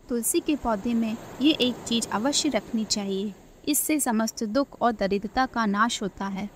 तुलसी के पौधे में ये एक चीज अवश्य रखनी चाहिए। इससे समस्त दुख और दरिद्रता का नाश होता है।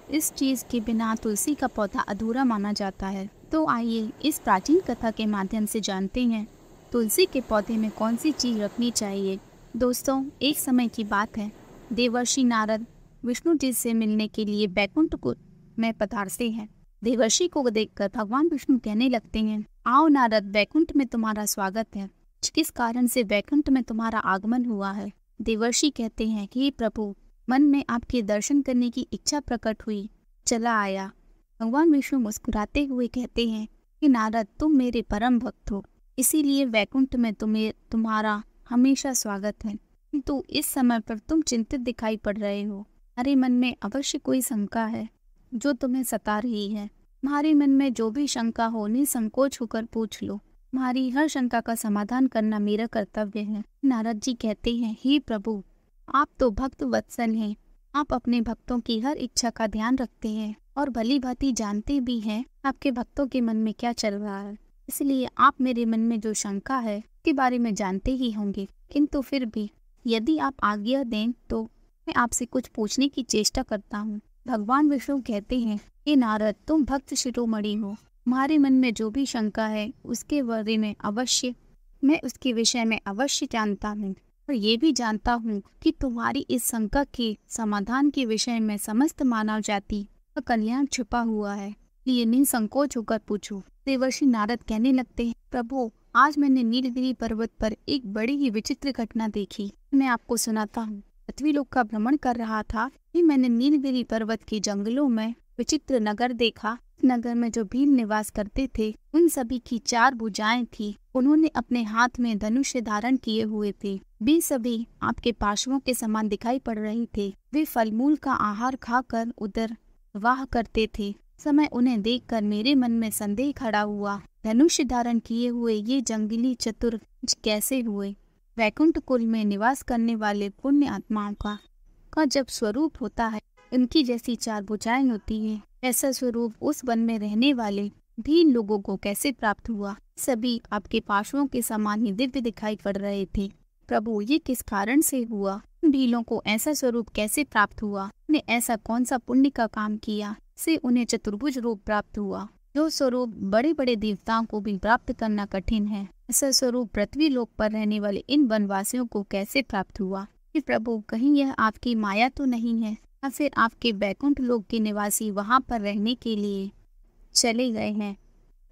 इस चीज के बिना तुलसी का पौधा अधूरा माना जाता है। तो आइए इस प्राचीन कथा के माध्यम से जानते हैं तुलसी के पौधे में कौन सी चीज रखनी चाहिए। दोस्तों, एक समय की बात है। देवर्षि नारद विष्णु जी से मिलने के लिए बैकुंठ में पधारते हैं। देवर्षि को देखकर भगवान विष्णु कहने लगते हैं, आओ नारद, बैकुंठ में तुम्हारा स्वागत है। किस कारण से बैकुंठ में तुम्हारा आगमन हुआ है? देवर्षि कहते हैं कि हे प्रभु, मन में आपके दर्शन करने की इच्छा प्रकट हुई, चला आया। भगवान विष्णु मुस्कुराते हुए कहते हैं कि नारद, तुम मेरे परम भक्त हो, इसीलिए वैकुंठ में तुम्हारा हमेशा स्वागत है। किंतु इस समय पर तुम चिंतित दिखाई पड़ रहे हो। तुम्हारे मन में अवश्य कोई शंका है जो तुम्हें सता रही है। तुम्हारे मन में जो भी शंका हो निसंकोच होकर पूछ लो। तुम्हारी हर शंका का समाधान करना मेरा कर्तव्य है। नारद जी कहते हैं, हे प्रभु, आप तो भक्त वत्सल हैं। आप अपने भक्तों की हर इच्छा का ध्यान रखते हैं और भली भांति जानते भी हैं आपके भक्तों के मन में क्या चल रहा है। इसलिए आप मेरे मन में जो शंका है उसके बारे में जानते ही होंगे। किंतु फिर भी यदि आप आज्ञा दें तो मैं आपसे कुछ पूछने की चेष्टा करता हूँ। भगवान विष्णु कहते हैं, हे नारद, तुम भक्त शिरोमणि हो। तुम्हारे मन में जो भी शंका है उसके बारे में मैं उसके विषय में अवश्य जानता हूँ और ये भी जानता हूँ कि तुम्हारी इस शंका के समाधान के विषय में समस्त मानव जाति का कल्याण छुपा हुआ है। ये निसंकोच होकर पूछो। देवर्षि नारद कहने लगते हैं, प्रभु, आज मैंने नीलगिरी पर्वत पर एक बड़ी ही विचित्र घटना देखी। मैं आपको सुनाता हूँ। पृथ्वी लोक का भ्रमण कर रहा था कि मैंने नीलगिरी पर्वत के जंगलों में विचित्र नगर देखा। नगर में जो भील निवास करते थे उन सभी की 4 भुजाएं थी। उन्होंने अपने हाथ में धनुष धारण किए हुए थे। वे सभी आपके पार्श्वों के समान दिखाई पड़ रहे थे। वे फलमूल का आहार खाकर उदर वाह करते थे। समय उन्हें देखकर मेरे मन में संदेह खड़ा हुआ, धनुष धारण किए हुए ये जंगली चतुर कैसे हुए? वैकुंठ कुल में निवास करने वाले पुण्य आत्माओं का जब स्वरूप होता है, उनकी जैसी 4 भुजाएं होती है, ऐसा स्वरूप उस वन में रहने वाले भील लोगों को कैसे प्राप्त हुआ? सभी आपके पार्श्वों के समान ही दिव्य दिखाई पड़ रहे थे। प्रभु, ये किस कारण से हुआ? भीलों को ऐसा स्वरूप कैसे प्राप्त हुआ? उन्हें ऐसा कौन सा पुण्य का काम किया से उन्हें चतुर्भुज रूप प्राप्त हुआ? जो स्वरूप बड़े बड़े देवताओं को भी प्राप्त करना कठिन है, ऐसा स्वरूप पृथ्वी लोक पर रहने वाले इन वनवासियों को कैसे प्राप्त हुआ? कि प्रभु, कहीं यह आपकी माया तो नहीं है या फिर आपके बैकुंठ लोक के निवासी वहां पर रहने के लिए चले गए हैं?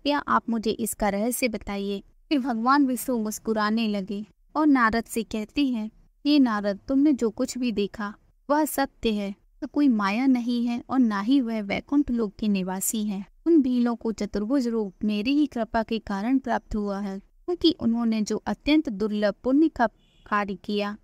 क्या आप मुझे इसका रहस्य बताइए। फिर भगवान विष्णु मुस्कुराने लगे और नारद से कहते हैं, हे नारद, तुमने जो कुछ भी देखा वह सत्य है। तो कोई माया नहीं है और ना ही वह वैकुंठ लोक के निवासी है। उन भीलों को चतुर्भुज रूप मेरी ही कृपा के कारण प्राप्त हुआ है, क्योंकि उन्होंने जो अत्यंत दुर्लभ पुण्य का कार्य किया,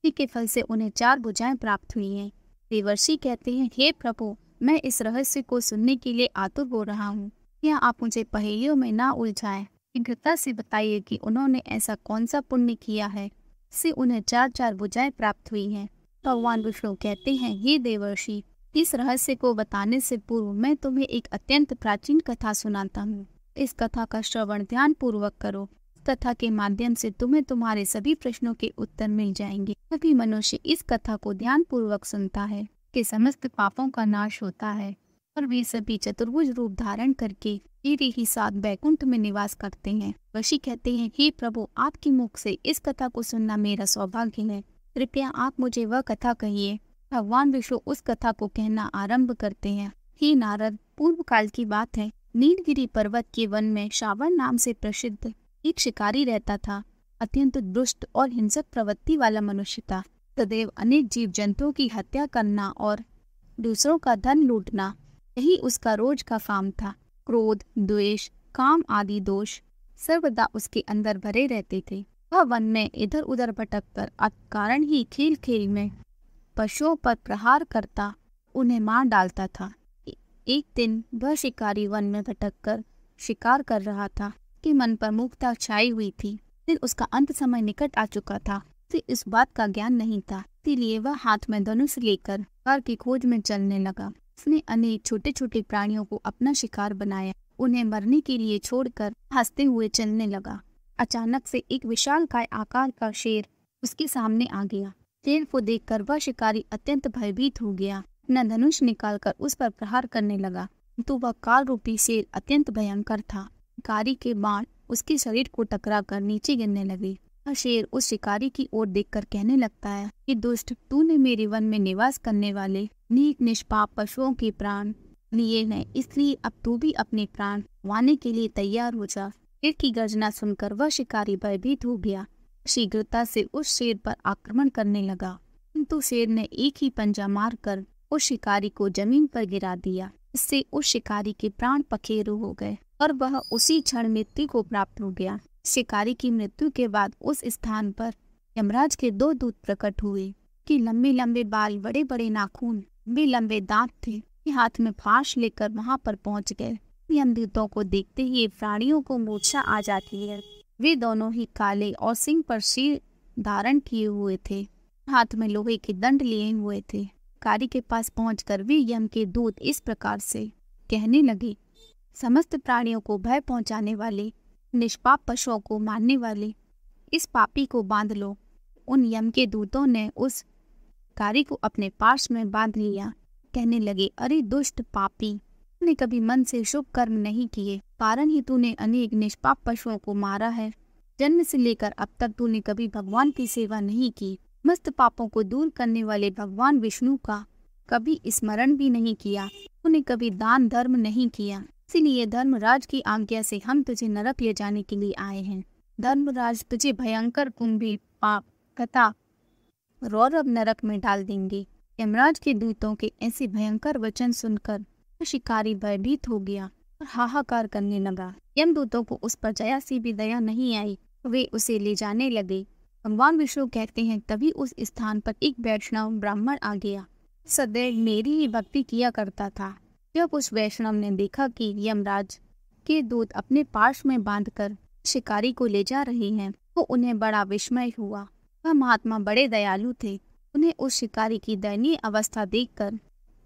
इसी के फल से उन्हें 4 भुजाएं प्राप्त हुई हैं। देवर्षि कहते हैं, हे प्रभु, मैं इस रहस्य को सुनने के लिए आतुर हो रहा हूँ। क्या आप मुझे पहेलियों में ना उलझाएं। शीघ्रता से बताइए कि उन्होंने ऐसा कौन सा पुण्य किया है से उन्हें 4 भुजाएं प्राप्त हुई हैं। भगवान विष्णु कहते हैं, हे देवर्षि, इस रहस्य को बताने से पूर्व मैं तुम्हें एक अत्यंत प्राचीन कथा सुनाता हूँ। इस कथा का श्रवण ध्यान पूर्वक करो। कथा के माध्यम से तुम्हें तुम्हारे सभी प्रश्नों के उत्तर मिल जाएंगे। सभी मनुष्य इस कथा को ध्यान पूर्वक सुनता है कि समस्त पापों का नाश होता है और वे सभी चतुर्भुज रूप धारण करके मेरे ही साथ बैकुंठ में निवास करते हैं। ऋषि कहते हैं, हे प्रभु, आपके मुख से इस कथा को सुनना मेरा सौभाग्य है। कृपया आप मुझे वह कथा कहिए। भगवान विष्णु उस कथा को कहना आरंभ करते हैं। हे नारद, पूर्व काल की बात है। नीलगिरी पर्वत के वन में श्रावण नाम से प्रसिद्ध एक शिकारी रहता था। अत्यंत दुष्ट और हिंसक प्रवृत्ति वाला मनुष्य था। सदैव अनेक जीव जंतुओं की हत्या करना और दूसरों का धन लूटना, यही उसका रोज का काम था। क्रोध, द्वेष, काम आदि दोष सर्वदा उसके अंदर भरे रहते थे। वह वन में इधर उधर भटककर कारण ही खेल खेल में पशुओं पर प्रहार करता उन्हें मार डालता था। एक दिन वह शिकारी वन में भटककर शिकार कर रहा था कि मन पर मुग्धता छाई हुई थी। फिर उसका अंत समय निकट आ चुका था। फिर इस बात का ज्ञान नहीं था, इसीलिए वह हाथ में धनुष लेकर शिकार की खोज में चलने लगा। उसने अनेक छोटे छोटे प्राणियों को अपना शिकार बनाया। उन्हें मरने के लिए छोड़कर हंसते हुए चलने लगा। अचानक से एक विशालकाय आकार का शेर उसके सामने आ गया। शेर को देखकर वह शिकारी अत्यंत भयभीत हो गया। अपना धनुष निकालकर उस पर प्रहार करने लगा, तो वह काल रूपी शेर अत्यंत भयंकर था। शिकारी के बाण उसके शरीर को टकरा कर नीचे गिरने लगे। वह शेर उस शिकारी की ओर देखकर कहने लगता है कि दुष्ट, तूने मेरे वन में निवास करने वाले नीक निष्पाप पशुओं के प्राण लिए हैं, इसलिए अब तू भी अपने प्राण वाने के लिए तैयार हो जा। शेर की गर्जना सुनकर वह शिकारी भयभीत हो गया। शीघ्रता से उस शेर पर आक्रमण करने लगा, किंतु शेर ने एक ही पंजा मारकर उस शिकारी को जमीन पर गिरा दिया। इससे उस शिकारी के प्राण पखेरु हो गए और वह उसी क्षण मृत्यु को प्राप्त हो गया। शिकारी की मृत्यु के बाद उस स्थान पर यमराज के 2 दूत प्रकट हुए कि लंबे लंबे बाल, बड़े बड़े नाखून, भी लंबे दांत थे। हाथ में फांस लेकर वहां पर पहुंच गए। यमदूतों को देखते ही प्राणियों को मूर्छा आ जाती है। वे दोनों ही काले और सिंह पर सिर धारण किए हुए थे, हाथ में लोहे के दंड लिए हुए थे। शिकारी के पास पहुंचकर वे यम के दूत इस प्रकार से कहने लगे, समस्त प्राणियों को भय पहुंचाने वाले, निष्पाप पशुओं को मारने वाले इस पापी को बांध लो। उन यम के दूतों ने उस शिकारी को अपने पास में बांध लिया। कहने लगे, अरे दुष्ट पापी, तूने कभी मन से शुभ कर्म नहीं किए, कारण ही तूने अनेक निष्पाप पशुओं को मारा है। जन्म से लेकर अब तक तूने कभी भगवान की सेवा नहीं की। मस्त पापों को दूर करने वाले भगवान विष्णु का कभी स्मरण भी नहीं किया। तूने कभी दान धर्म नहीं किया, इसीलिए धर्मराज की आज्ञा से हम तुझे नरक ले जाने के लिए आए हैं। धर्मराज तुझे भयंकर कुंभी पाप तथा रौरव नरक में डाल देंगे। यमराज के दूतों के ऐसे भयंकर वचन सुनकर शिकारी भयभीत हो गया और हाहाकार करने लगा। यमदूतों को उस पर जरा सी भी दया नहीं आई। वे उसे ले जाने लगे। भगवान विष्णु कहते हैं, तभी उस स्थान पर एक वैष्णव ब्राह्मण आ गया। सदैव मेरी ही भक्ति किया करता था। जब उस वैष्णव ने देखा कि यमराज के दूत अपने पार्श्व में बांधकर शिकारी को ले जा रहे हैं, तो उन्हें बड़ा विस्मय हुआ। वह महात्मा बड़े दयालु थे। उन्हें उस शिकारी की दयनीय अवस्था देखकर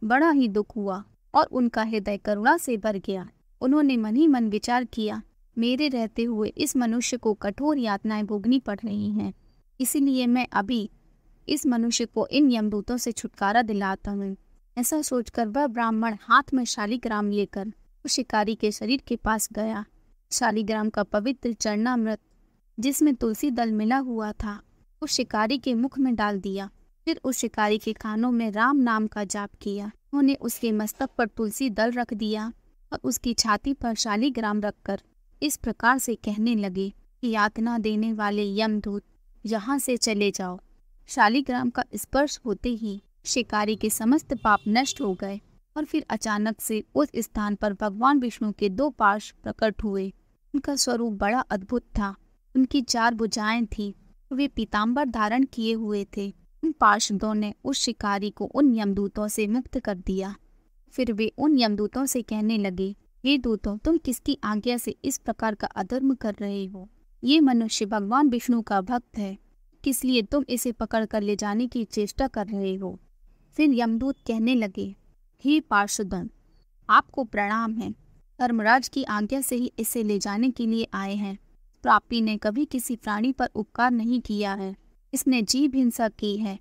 बड़ा ही दुख हुआ और उनका हृदय करुणा से भर गया। उन्होंने मन ही मन विचार किया, मेरे रहते हुए इस मनुष्य को कठोर यातनाएं भोगनी पड़ रही हैं, इसीलिए मैं अभी इस मनुष्य को इन यमदूतों से छुटकारा दिलाता हूँ। ऐसा सोचकर वह ब्राह्मण हाथ में शालिग्राम लेकर उस शिकारी के शरीर के पास गया। शालिग्राम का पवित्र चरणामृत, जिसमें तुलसी दल मिला हुआ था, उस शिकारी के मुख में डाल दिया। फिर उस शिकारी के कानों में राम नाम का जाप किया। उन्होंने उसके मस्तक पर तुलसी दल रख दिया और उसकी छाती पर शालिग्राम रखकर इस प्रकार से कहने लगे कि यातना देने वाले यमदूत, यहाँ से चले जाओ। शालिग्राम का स्पर्श होते ही शिकारी के समस्त पाप नष्ट हो गए और फिर अचानक से उस स्थान पर भगवान विष्णु के 2 पार्श्व प्रकट हुए। उनका स्वरूप बड़ा अद्भुत था। उनकी 4 भुजाएं थी। वे पीताम्बर धारण किए हुए थे। उन पार्षदों ने उस शिकारी को उन यमदूतों से मुक्त कर दिया। फिर वे उन यमदूतों से कहने लगे, हे दूतों, तुम किसकी आज्ञा से इस प्रकार का अधर्म कर रहे हो? ये मनुष्य भगवान विष्णु का भक्त है, किस लिए तुम इसे पकड़ कर ले जाने की चेष्टा कर रहे हो? फिर यमदूत कहने लगे, हे पार्षदों, आपको प्रणाम है। धर्मराज की आज्ञा से ही इसे ले जाने के लिए आए हैं। पापी ने कभी किसी प्राणी पर उपकार नहीं किया है। इसने जीव हिंसा की है।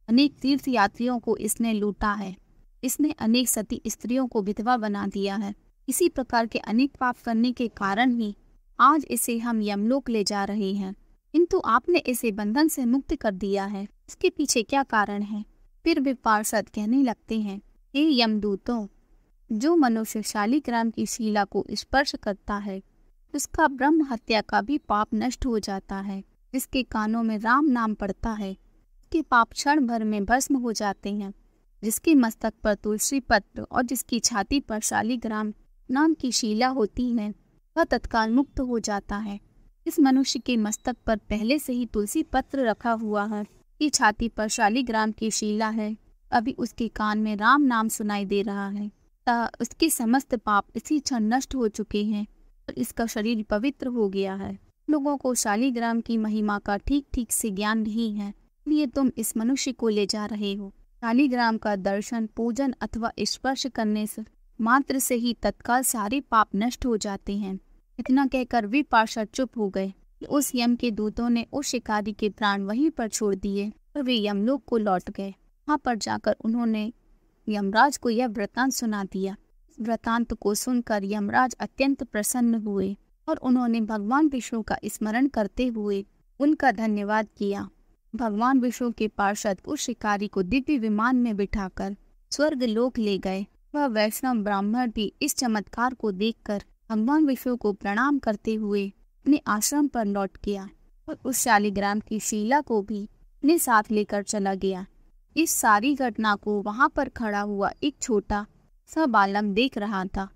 अनेक तीर्थ यात्रियों को इसने लूटा है। इसने अनेक सती स्त्रियों को विधवा बना दिया है। इसी प्रकार के अनेक पाप करने के कारण ही आज इसे हम यमलोक ले जा रहे हैं, किंतु आपने इसे बंधन से मुक्त कर दिया है। इसके पीछे क्या कारण है? फिर वे पार्षद कहने लगते हैं, हे यमदूतों, जो मनुष्य शालिग्राम की शिला को स्पर्श करता है, उसका ब्रह्म हत्या का भी पाप नष्ट हो जाता है। जिसके कानों में राम नाम पड़ता है, उसके पाप क्षण भर में भस्म हो जाते हैं। जिसके मस्तक पर तुलसी पत्र और जिसकी छाती पर शालिग्राम नाम की शिला होती है, वह तत्काल मुक्त हो जाता है। इस मनुष्य के मस्तक पर पहले से ही तुलसी पत्र रखा हुआ है, की छाती पर शालिग्राम की शिला है, अभी उसके कान में राम नाम सुनाई दे रहा है, उसके समस्त पाप इसी क्षण नष्ट हो चुके हैं और इसका शरीर पवित्र हो गया है। लोगों को शालिग्राम की महिमा का ठीक ठीक से ज्ञान नहीं है, इसलिए तुम इस मनुष्य को ले जा रहे हो। शालिग्राम का दर्शन, पूजन अथवा स्पर्श करने से मात्र से ही तत्काल सारे पाप नष्ट हो जाते हैं। इतना कहकर वे पार्षद चुप हो गए। उस यम के दूतों ने उस शिकारी के प्राण वहीं पर छोड़ दिए और वे यमलोक को लौट गए। वहाँ पर जाकर उन्होंने यमराज को यह वृतांत सुना दिया। इस वृतांत को सुनकर यमराज अत्यंत प्रसन्न हुए और उन्होंने भगवान विष्णु का स्मरण करते हुए उनका धन्यवाद किया। भगवान विष्णु के पार्षद उस शिकारी को दिव्य विमान में बिठाकर स्वर्ग लोक ले गए। वह वैष्णव ब्राह्मण भी इस चमत्कार को देखकर भगवान विष्णु को प्रणाम करते हुए अपने आश्रम पर लौट गया और उस शालिग्राम की शीला को भी अपने साथ लेकर चला गया। इस सारी घटना को वहां पर खड़ा हुआ एक छोटा सा बालक देख रहा था।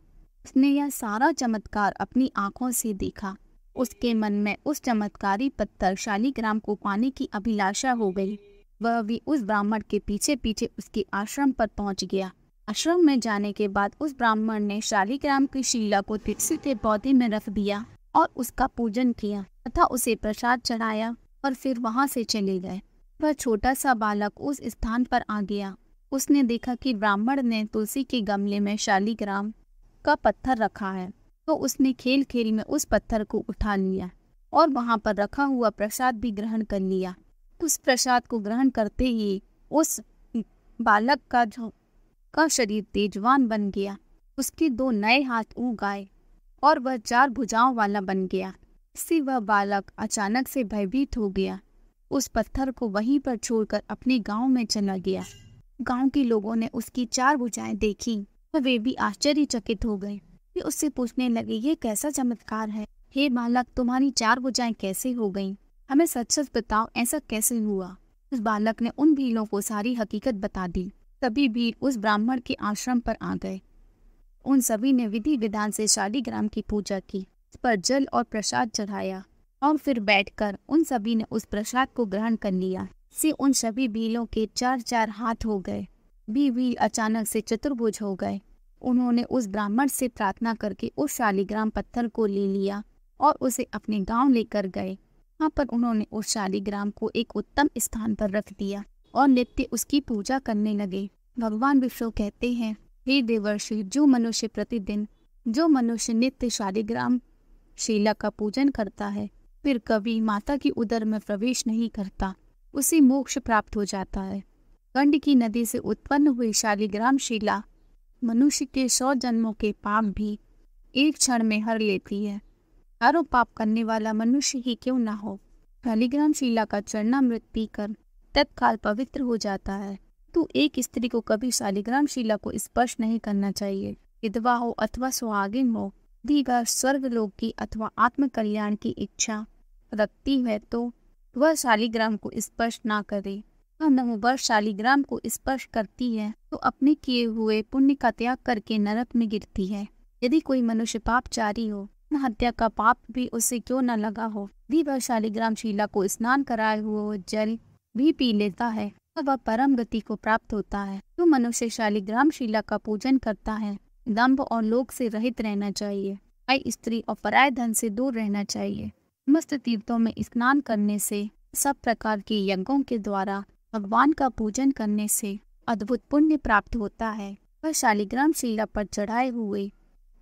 उसने यह सारा चमत्कार अपनी आंखों से देखा। उसके मन में उस चमत्कारी पत्थर शालिग्राम को पाने की अभिलाषा हो गई। वह भी उस ब्राह्मण के पीछे पीछे उसके आश्रम पर पहुंच गया। आश्रम में जाने के बाद उस ब्राह्मण ने शालिग्राम की शिला को तुलसी के पौधे में रख दिया और उसका पूजन किया तथा उसे प्रसाद चढ़ाया और फिर वहां से चले गए। वह छोटा सा बालक उस स्थान पर आ गया। उसने देखा कि ब्राह्मण ने तुलसी के गमले में शालिग्राम का पत्थर रखा है, तो उसने खेल खेल में उस पत्थर को उठा लिया और वहां पर रखा हुआ प्रसाद भी ग्रहण कर लिया। उस प्रसाद को ग्रहण करते ही उस बालक का शरीर तेजवान बन गया। उसके 2 नए हाथ उग आए और वह 4 भुजाओं वाला बन गया। इससे वह बालक अचानक से भयभीत हो गया। उस पत्थर को वहीं पर छोड़कर अपने गांव में चला गया। गांव के लोगों ने उसकी 4 भुजाएं देखी और वे भी आश्चर्यचकित हो गए। वे उससे पूछने लगे, ये कैसा चमत्कार है? हे बालक, तुम्हारी 4 भुजाएं कैसे हो गईं? हमें सच सच बताओ, ऐसा कैसे हुआ? उस बालक ने उन भीलों को सारी हकीकत बता दी। सभी भील उस ब्राह्मण के आश्रम पर आ गए। उन सभी ने विधि विधान से शालिग्राम की पूजा की, उस पर जल और प्रसाद चढ़ाया और फिर बैठकर उन सभी ने उस प्रसाद को ग्रहण कर लिया। से उन सभी भीलों के 4-4 हाथ हो गए। भील अचानक से चतुर्भुज हो गए। उन्होंने उस ब्राह्मण से प्रार्थना करके उस शालिग्राम पत्थर को ले लिया और उसे अपने गांव लेकर गए। वहाँ पर उन्होंने उस शालिग्राम को एक उत्तम स्थान पर रख दिया और नित्य उसकी पूजा करने लगे। भगवान विष्णु कहते हैं, हे देवर्षि, जो मनुष्य नित्य शालिग्राम शिला का पूजन करता है, फिर कभी माता की उदर में प्रवेश नहीं करता, उसे मोक्ष प्राप्त हो जाता है। गंडकी नदी से उत्पन्न हुई शालिग्राम शिला मनुष्य के 100 जन्मों के पाप भी एक क्षण में हर लेती है। हजारों पाप करने वाला मनुष्य ही क्यों न हो, शालिग्राम शिला का चरणामृत पीकर तत्काल पवित्र हो जाता है। तो एक स्त्री को कभी शालिग्राम शिला को स्पर्श नहीं करना चाहिए। विधवा हो अथवा सुहागिन हो, यदि वह स्वर्गलोक की अथवा आत्म कल्याण की इच्छा रखती है तो वह शालिग्राम को स्पर्श ना करे। वह शालिग्राम को स्पर्श करती है तो अपने किए हुए पुण्य का त्याग करके नरक में गिरती है। यदि कोई मनुष्य पापचारी हो, हत्या का पाप भी उसे क्यों न लगा हो, यदि वह शालिग्राम शिला को स्नान कराए हुए जल भी पी लेता है तो वह परम गति को प्राप्त होता है। जो मनुष्य शालिग्राम शिला का पूजन करता है, दंभ और लोभ से रहित रहना चाहिए, पराई स्त्री और पराय धन से दूर रहना चाहिए। समस्त तीर्थों में स्नान करने से, सब प्रकार के यज्ञों के द्वारा भगवान का पूजन करने से अद्भुत पुण्य प्राप्त होता है। वह शालिग्राम शिला पर चढ़ाए हुए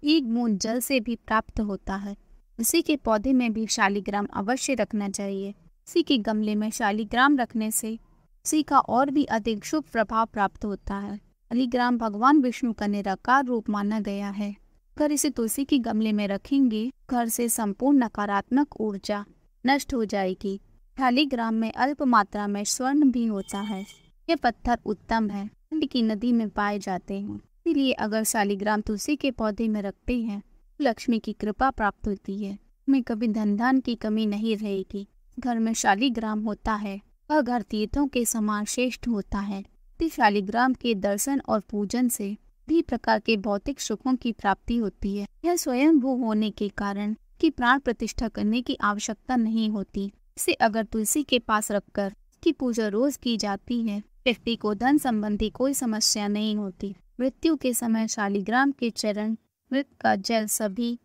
एक बूंद जल से भी प्राप्त होता है। उसी के पौधे में भी शालिग्राम अवश्य रखना चाहिए। उसी के गमले में शालिग्राम रखने से उसी का और भी अधिक शुभ प्रभाव प्राप्त होता है। शालिग्राम भगवान विष्णु का निराकार रूप माना गया है। अगर इसे तुलसी के गमले में रखेंगे, घर से संपूर्ण नकारात्मक ऊर्जा नष्ट हो जाएगी। शालिग्राम में अल्प मात्रा में स्वर्ण भी होता है। ये पत्थर उत्तम है, गंडकी नदी में पाए जाते हैं। इसलिए अगर शालिग्राम तुलसी के पौधे में रखते हैं तो लक्ष्मी की कृपा प्राप्त होती है। हमें कभी धन धान की कमी नहीं रहेगी। घर में शालिग्राम होता है, वह घर तीर्थों के समान श्रेष्ठ होता है। शालिग्राम के दर्शन और पूजन से भी प्रकार के भौतिक सुखों की प्राप्ति होती है। यह स्वयं भू होने के कारण की प्राण प्रतिष्ठा करने की आवश्यकता नहीं होती। इसे अगर तुलसी के पास रखकर इसकी पूजा रोज की जाती है, व्यक्ति को धन संबंधी कोई समस्या नहीं होती। मृत्यु के समय शालिग्राम के चरण मृत का जल सभी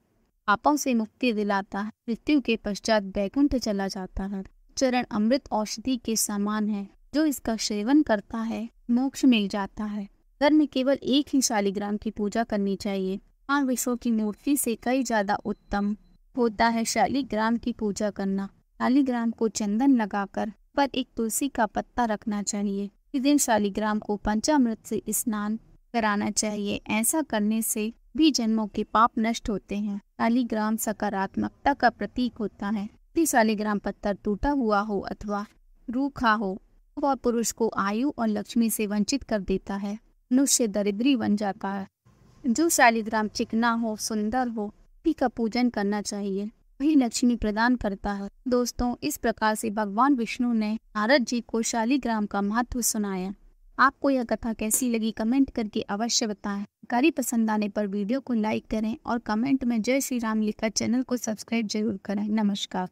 पापों से मुक्ति दिलाता है। मृत्यु के पश्चात बैकुंठ चला जाता है। चरण अमृत औषधि के समान है, जो इसका सेवन करता है मोक्ष मिल जाता है। घर में केवल एक ही शालिग्राम की पूजा करनी चाहिए। भगवान विष्णु की मूर्ति से कई ज्यादा उत्तम होता है शालिग्राम की पूजा करना। शालिग्राम को चंदन लगाकर पर एक तुलसी का पत्ता रखना चाहिए। इस दिन शालिग्राम को पंचामृत से स्नान कराना चाहिए। ऐसा करने से भी जन्मों के पाप नष्ट होते हैं। शालिग्राम सकारात्मकता का प्रतीक होता है। यदि शालिग्राम पत्थर टूटा हुआ हो अथवा रूखा हो वह पुरुष को आयु और लक्ष्मी से वंचित कर देता है। मनुष्य दरिद्री बन जाता है। जो शालिग्राम चिकना हो, सुंदर हो, उसी का पूजन करना चाहिए, वही लक्ष्मी प्रदान करता है। दोस्तों, इस प्रकार से भगवान विष्णु ने नारद जी को शालिग्राम का महत्व सुनाया। आपको यह कथा कैसी लगी कमेंट करके अवश्य बताएं। जानकारी पसंद आने पर वीडियो को लाइक करें और कमेंट में जय श्री राम लिखकर चैनल को सब्सक्राइब जरूर करें। नमस्कार।